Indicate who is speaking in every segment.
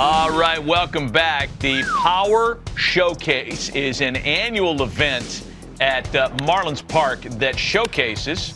Speaker 1: All right, welcome back. The Power Showcase is an annual event at Marlins Park that showcases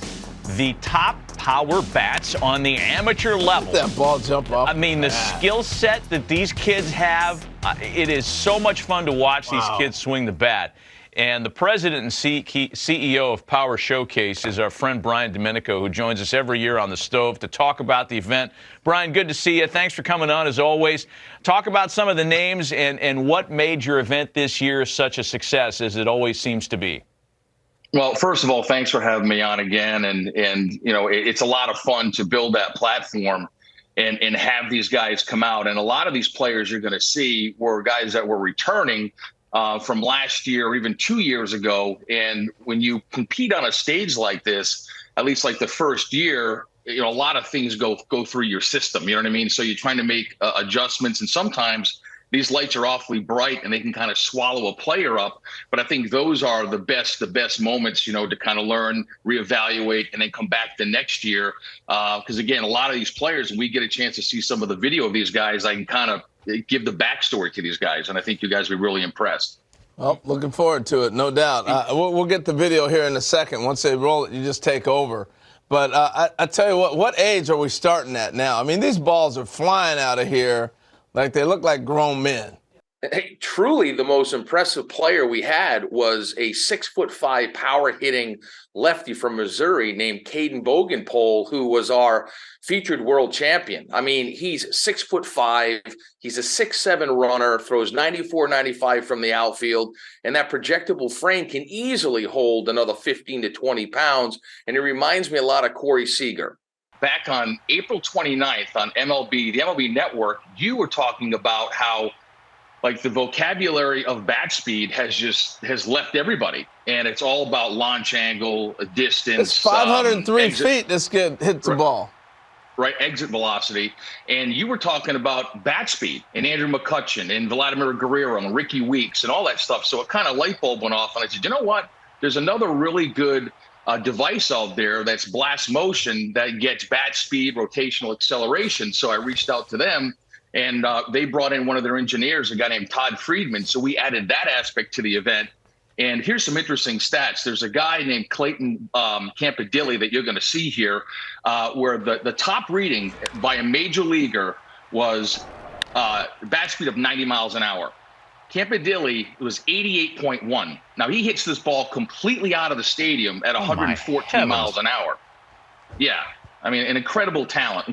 Speaker 1: the top power bats on the amateur level.
Speaker 2: That ball jump off.
Speaker 1: I mean, the skill set that these kids have, it is so much fun to watch these kids swing the bat. And the president and CEO of Power Showcase is our friend Brian Domenico, who joins us every year on the stove to talk about the event. Brian, good to see you. Thanks for coming on, as always. Talk about some of the names and what made your event this year such a success, as it always seems to be.
Speaker 3: Well, first of all, thanks for having me on again. And you know, it's a lot of fun to build that platform and have these guys come out. And a lot of these players you're going to see were guys that were returning from last year or even 2 years ago. And when you compete on a stage like this, at least like the first year, you know, a lot of things go through your system. You know what I mean? So you're trying to make adjustments, and sometimes these lights are awfully bright and they can kind of swallow a player up. But I think those are the best moments, you know, to kind of learn, reevaluate, and then come back the next year. Because again, a lot of these players, when we get a chance to see some of the video of these guys, I can kind of give the backstory to these guys. And I think you guys will be really impressed.
Speaker 2: Well, looking forward to it, no doubt. We'll get the video here in a second. Once they roll it, you just take over. But I tell you what age are we starting at now? I mean, these balls are flying out of here like they look like grown men.
Speaker 4: Hey, truly the most impressive player we had was a 6'5" power hitting lefty from Missouri named Kean 15th, who was our featured world champion. I mean, he's 6'5", he's a 6'7" runner, throws 94, 95 from the outfield, and that projectable frame can easily hold another 15 to 20 pounds. And it reminds me a lot of Corey Seager.
Speaker 3: Back on April 29th on the MLB Network, you were talking about how like the vocabulary of bat speed has left everybody, and it's all about launch angle, distance.
Speaker 2: It's 503 feet this kid hits the ball.
Speaker 3: Right, exit velocity. And you were talking about bat speed and Andrew McCutchen and Vladimir Guerrero and Ricky Weeks and all that stuff. So it kind of light bulb went off, and I said, you know what? There's another really good device out there that's blast motion that gets bat speed, rotational acceleration. So I reached out to them. And they brought in one of their engineers, a guy named Todd Friedman. So we added that aspect to the event. And here's some interesting stats. There's a guy named Clayton Campadilli that you're going to see here, where the top reading by a major leaguer was bat speed of 90 miles an hour. Campadilli was 88.1. Now, he hits this ball completely out of the stadium at 114 miles an hour. Yeah. I mean, an incredible talent,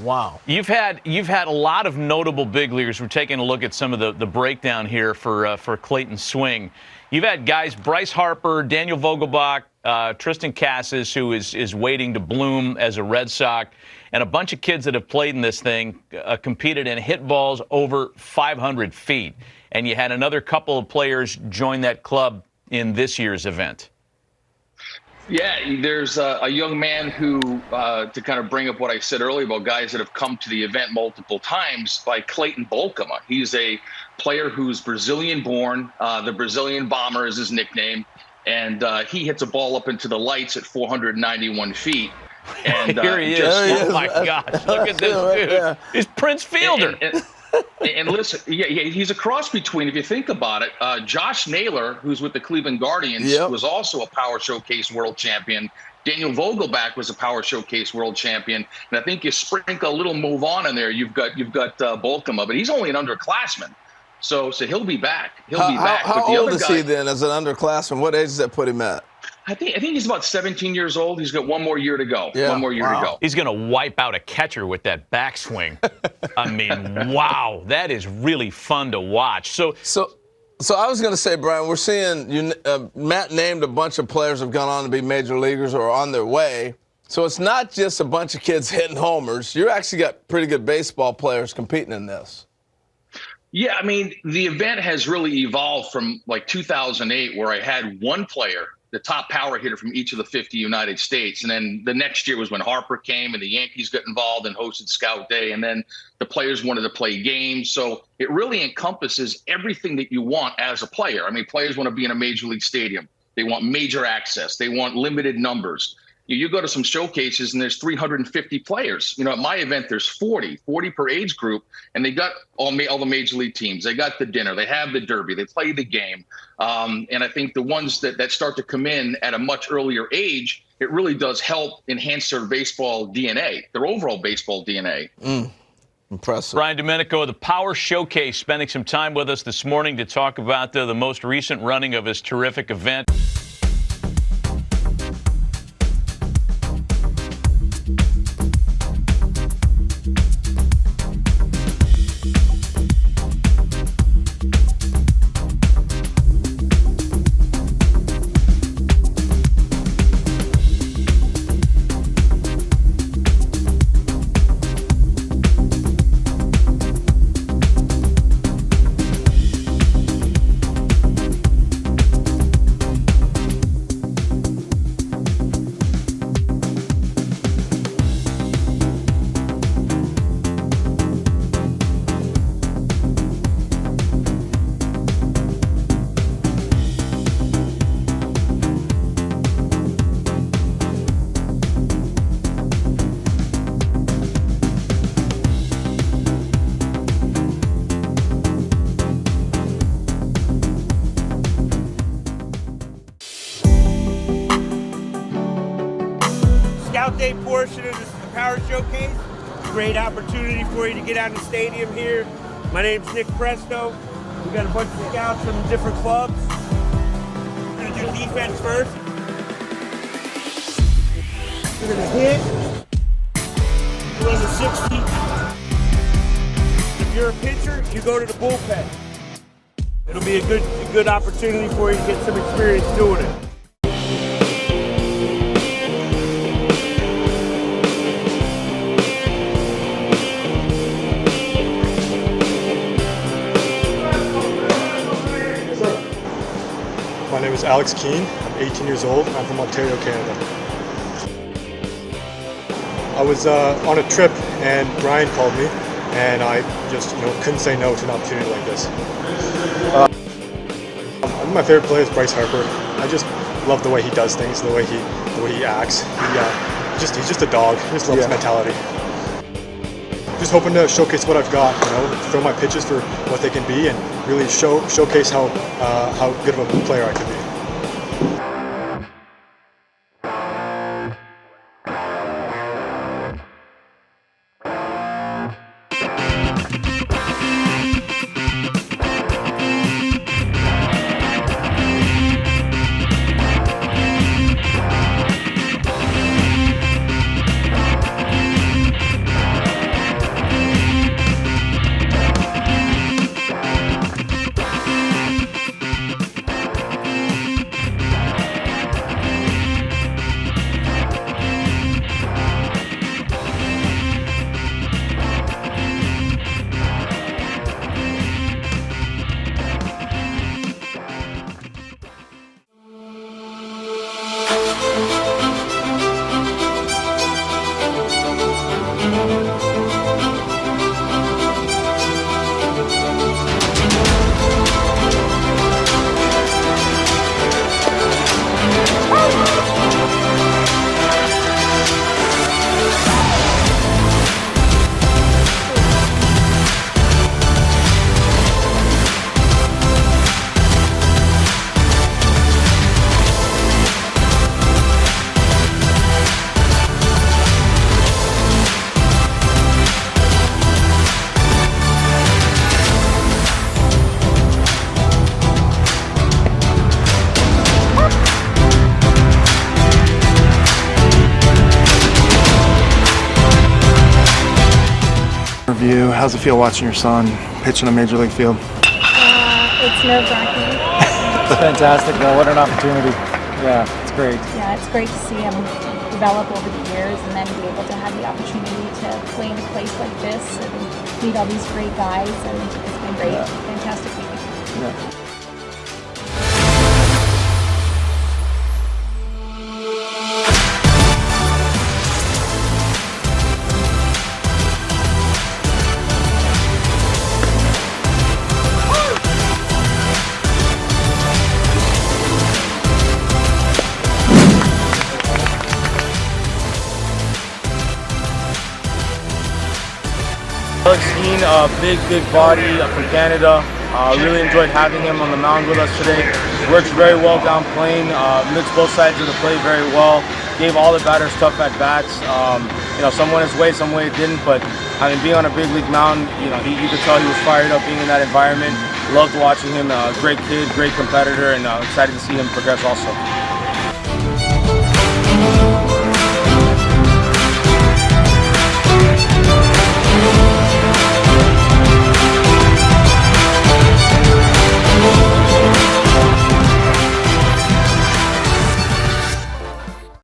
Speaker 1: Wow. You've had a lot of notable big leaguers. We're taking a look at some of the breakdown here for Clayton's swing. You've had guys, Bryce Harper, Daniel Vogelbach, Tristan Casas, who is waiting to bloom as a Red Sox, and a bunch of kids that have played in this thing, competed and hit balls over 500 feet. And you had another couple of players join that club in this year's event.
Speaker 3: Yeah, there's a young man who, to kind of bring up what I said earlier about guys that have come to the event multiple times, by Clayton Bolkema. He's a player who's Brazilian-born. The Brazilian Bomber is his nickname. And he hits a ball up into the lights at 491 feet. And
Speaker 1: here he is. Oh, my gosh. Look at this dude. He's Prince Fielder.
Speaker 3: And listen, yeah, he's a cross between, if you think about it, Josh Naylor, who's with the Cleveland Guardians, was also a Power Showcase world champion. Daniel Vogelbach was a Power Showcase world champion. And I think you sprinkle a little move on in there, you've got Bolkema, but he's only an underclassman. So he'll be back. He'll be back.
Speaker 2: How old is he then as an underclassman? What age does that put him at?
Speaker 3: I think he's about 17 years old. He's got one more year to go. Yeah. One more year to go.
Speaker 1: He's going to wipe out a catcher with that backswing. I mean, wow, that is really fun to watch. So
Speaker 2: I was going to say, Brian, we're seeing Matt named a bunch of players have gone on to be major leaguers or are on their way. So it's not just a bunch of kids hitting homers. You actually got pretty good baseball players competing in this.
Speaker 3: Yeah, I mean, the event has really evolved from like 2008, where I had one player, the top power hitter from each of the 50 United States. And then the next year was when Harper came and the Yankees got involved and hosted Scout Day. And then the players wanted to play games. So it really encompasses everything that you want as a player. I mean, players want to be in a major league stadium. They want major access. They want limited numbers. You go to some showcases and there's 350 players. You know, at my event, there's 40 per age group, and they got all the major league teams. They got the dinner, they have the derby, they play the game. And I think the ones that start to come in at a much earlier age, it really does help enhance their baseball DNA, their overall baseball DNA.
Speaker 2: Impressive.
Speaker 1: Brian Domenico of the Power Showcase spending some time with us this morning to talk about the most recent running of his terrific event.
Speaker 5: Scout Day portion of this Power Showcase. Great opportunity for you to get out in the stadium here. My name's Nick Presto. We got a bunch of scouts from different clubs. We're gonna do defense first. We're gonna hit. Run the 60. If you're a pitcher, you go to the bullpen. It'll be a good opportunity for you to get some experience doing it.
Speaker 6: My name is Alex Kean. I'm 18 years old. I'm from Ontario, Canada. I was on a trip and Brian called me, and I just couldn't say no to an opportunity like this. My favorite player is Bryce Harper. I just love the way he does things, the way he acts. He's just a dog. He just loves his mentality. Just hoping to showcase what I've got, throw my pitches for what they can be, and really showcase how good of a player I can be.
Speaker 7: Review. How's it feel watching your son pitch in a major league field?
Speaker 8: It's nerve-wracking.
Speaker 9: It's fantastic, though. What an opportunity. Yeah, it's great.
Speaker 8: Yeah, it's great to see him develop over the years and then be able to have the opportunity to play in a place like this and meet all these great guys, and it's been great. Fantastic week.
Speaker 9: Yeah. Alex Kean, big body from Canada. Really enjoyed having him on the mound with us today. Works very well down plane, mixed both sides of the plate very well. Gave all the batters tough at bats. Some went his way, some way it didn't. But I mean, being on a big league mound, you could tell he was fired up being in that environment. Loved watching him. Great kid, great competitor, and excited to see him progress also.